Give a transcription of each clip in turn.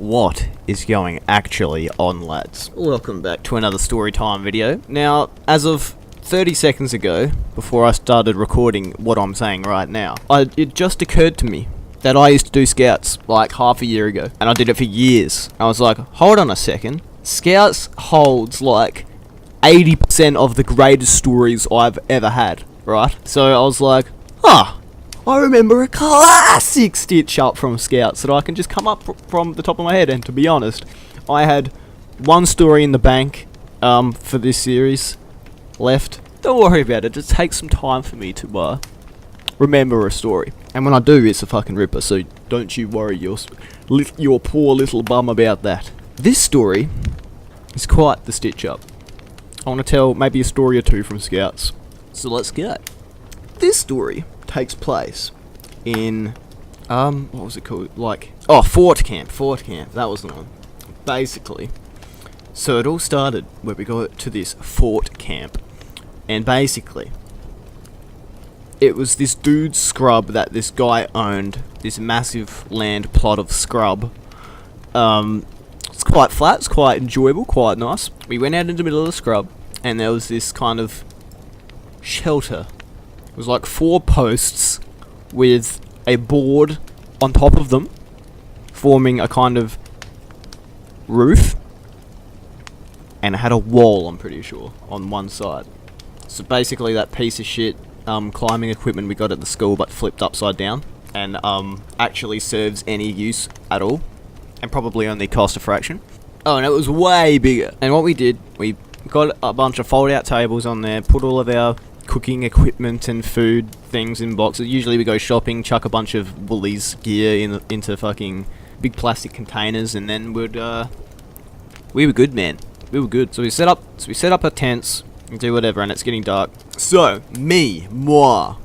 What is going actually on, lads? Welcome back to another story time video. Now, as of 30 seconds ago, before I started recording what I'm saying right now, it just occurred to me that I used to do Scouts like half a year ago, and I did it for years. I was like, hold on a second, Scouts holds like 80% of the greatest stories I've ever had, right? So I was like, I remember a classic stitch up from Scouts that I can just come up from the top of my head. And to be honest, I had one story in the bank for this series left. Don't worry about it, just take some time for me to remember a story. And when I do, it's a fucking ripper, so don't you worry your poor little bum about that. This story is quite the stitch up. I want to tell maybe a story or two from Scouts. So let's go. This story takes place in what was it called? Fort Camp, that was the one. Basically. So it all started where we got to this Fort Camp. And basically it was this dude's scrub that this guy owned, this massive land plot of scrub. It's quite flat, it's quite enjoyable, quite nice. We went out into the middle of the scrub and there was this kind of shelter. It was like 4 posts with a board on top of them, forming a kind of roof, and it had a wall, I'm pretty sure, on one side. So basically that piece of shit climbing equipment we got at the school but flipped upside down, and actually serves any use at all, and probably only cost a fraction. Oh, and it was way bigger. And what we did, we got a bunch of fold out tables on there, put all of our cooking equipment and food things in boxes. Usually we go shopping, chuck a bunch of Woolies gear into fucking big plastic containers, and then we were good, man. We were good. So we set up our tents and do whatever, and it's getting dark. So moi,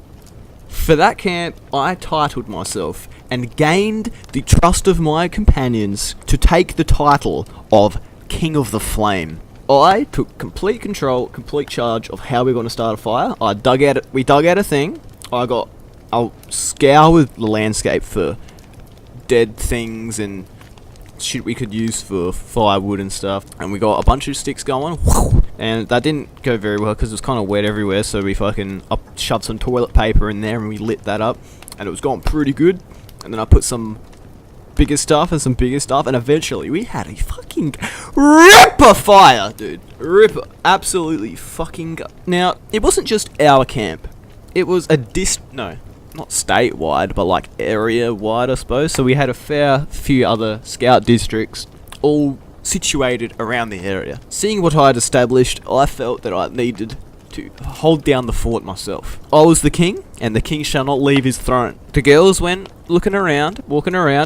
for that camp, I titled myself and gained the trust of my companions to take the title of King of the Flame. I took complete control, complete charge of how we're going to start a fire. We dug out a thing. I'll scour the landscape for dead things and shit we could use for firewood and stuff. And we got a bunch of sticks going. And that didn't go very well because it was kind of wet everywhere. So we shoved some toilet paper in there and we lit that up. And it was going pretty good. And then I put some bigger stuff, and eventually we had a fucking ripper fire, dude. Ripper. Absolutely fucking Now, it wasn't just our camp. It was not statewide, but like area-wide, I suppose. So we had a fair few other scout districts, all situated around the area. Seeing what I had established, I felt that I needed to hold down the fort myself. I was the king, and the king shall not leave his throne. The girls went walking around,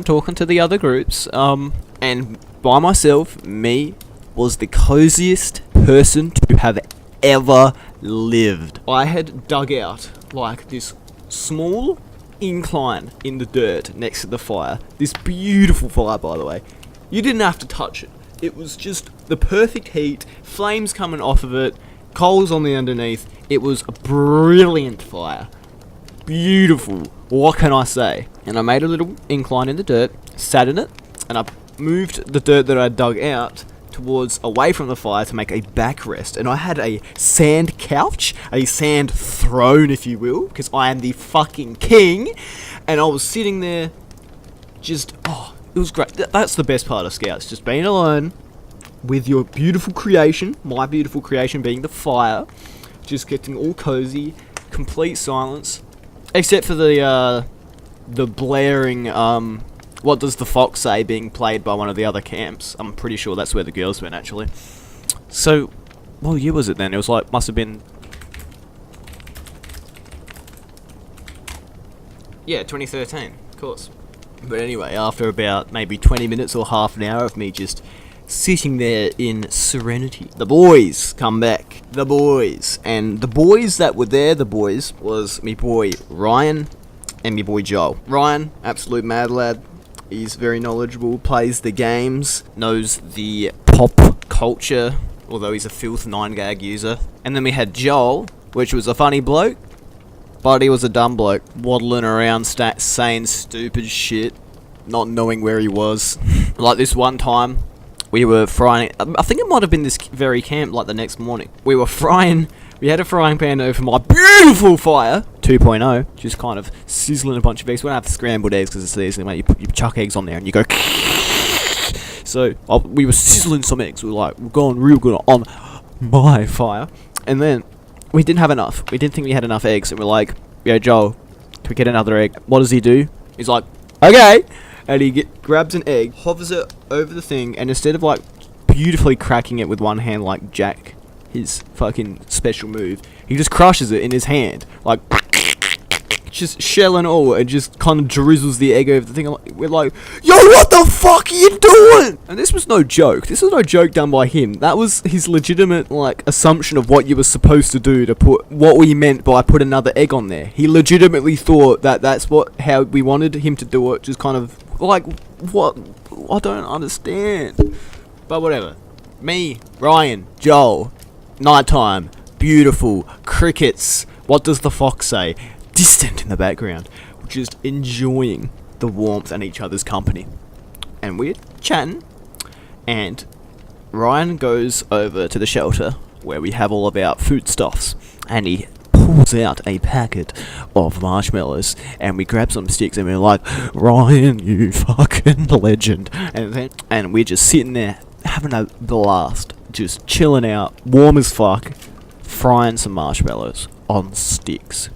talking to the other groups, and by myself, me was the coziest person to have ever lived. I had dug out like this small incline in the dirt next to the fire. This beautiful fire, by the way. You didn't have to touch it. It was just the perfect heat, flames coming off of it, coals on the underneath. It was a brilliant fire. Beautiful. What can I say? And I made a little incline in the dirt, sat in it, and I moved the dirt that I dug out away from the fire to make a backrest. And I had a sand couch, a sand throne, if you will, because I am the fucking king. And I was sitting there, it was great. That's the best part of Scouts, just being alone with your beautiful creation, my beautiful creation being the fire, just getting all cozy, complete silence, except for the blaring, what does the fox say, being played by one of the other camps. I'm pretty sure that's where the girls went, actually. So, what year was it then? It was like, must have been, 2013, of course. But anyway, after about maybe 20 minutes or half an hour of me just sitting there in serenity, the boys come back. The boys. And the boys that were there, was me boy Ryan and me boy Joel. Ryan, absolute mad lad. He's very knowledgeable, plays the games, knows the pop culture, although he's a filth 9gag user. And then we had Joel, which was a funny bloke, but he was a dumb bloke, waddling around saying stupid shit, not knowing where he was. Like this one time, we were frying. I think it might have been this very camp. Like the next morning, we were frying. We had a frying pan over my beautiful fire 2.0, just kind of sizzling a bunch of eggs. We don't have scrambled eggs because it's easy, mate. You chuck eggs on there and you go. So we were sizzling some eggs. We were like, we're going real good on my fire, and then we didn't have enough. We didn't think we had enough eggs, and we're like, yo, Joel, can we get another egg? What does he do? He's like, okay, and he grabs an egg, hovers it over the thing, and instead of like beautifully cracking it with one hand like Jack, his fucking special move, he just crushes it in his hand, like just shell and all, and just kind of drizzles the egg over the thing. We're like, yo, what the fuck are you doing? And this was no joke. This was no joke done by him. That was his legitimate, like, assumption of what you were supposed to do to put, what we meant by put another egg on there. He legitimately thought that that's how we wanted him to do it. Just kind of, like, what? I don't understand. But whatever. Me, Ryan, Joel, nighttime, beautiful, crickets. What does the fox say? Distant in the background, just enjoying the warmth and each other's company. And we're chatting, and Ryan goes over to the shelter where we have all of our foodstuffs, and he pulls out a packet of marshmallows, and we grab some sticks, and we're like, Ryan, you fucking legend. And we're just sitting there having a blast, just chilling out, warm as fuck, frying some marshmallows on sticks.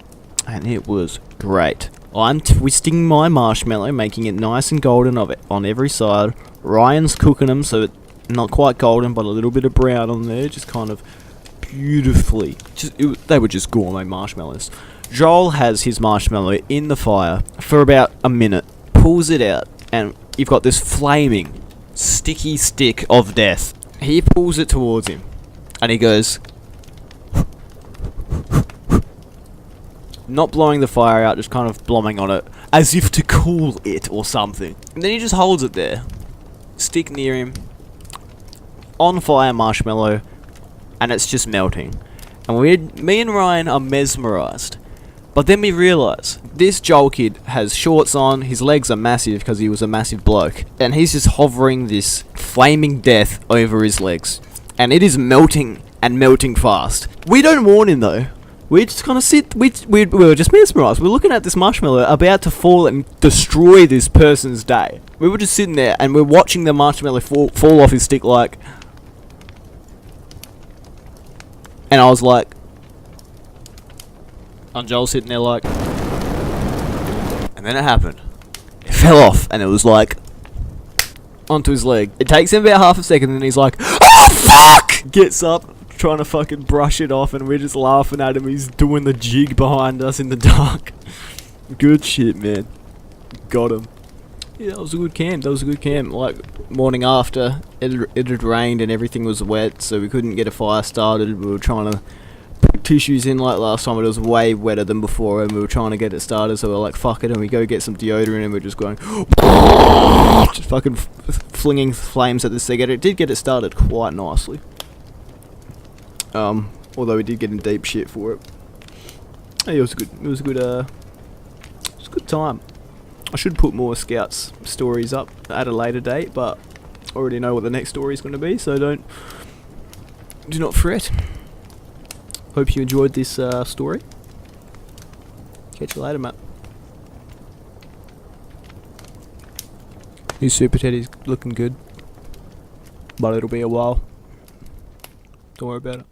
And it was great. I'm twisting my marshmallow, making it nice and golden on every side. Ryan's cooking them, so it's not quite golden, but a little bit of brown on there, just kind of beautifully. They were just gourmet marshmallows. Joel has his marshmallow in the fire for about a minute, pulls it out, and you've got this flaming, sticky stick of death. He pulls it towards him, and he goes, not blowing the fire out, just kind of blowing on it, as if to cool it or something. And then he just holds it there, stick near him, on fire marshmallow, and it's just melting. And me and Ryan are mesmerised. But then we realise, this Joel kid has shorts on, his legs are massive because he was a massive bloke, and he's just hovering this flaming death over his legs. And it is melting, and melting fast. We don't warn him though. We just kind of sit, we were just mesmerised. We're looking at this marshmallow about to fall and destroy this person's day. We were just sitting there and we're watching the marshmallow fall off his stick like... And I was like... And Joel sitting there like... And then it happened. It fell off and it was like... Onto his leg. It takes him about half a second and then he's like... Oh fuck! Gets up, trying to fucking brush it off, and we're just laughing at him. He's doing the jig behind us in the dark. Good shit, man. Got him. Yeah, that was a good camp. Like, morning after, it had rained and everything was wet, so we couldn't get a fire started. We were trying to put tissues in like last time, but it was way wetter than before, and we were trying to get it started, so we were like, fuck it, and we go get some deodorant, and we're just going... just fucking flinging flames at this thing, and it did get it started quite nicely. Although we did get in deep shit for it. Hey, it was good. It was a good time. I should put more Scouts stories up at a later date, but I already know what the next story is going to be, so do not fret. Hope you enjoyed this story. Catch you later, mate. His Super Teddy's looking good, but it'll be a while. Don't worry about it.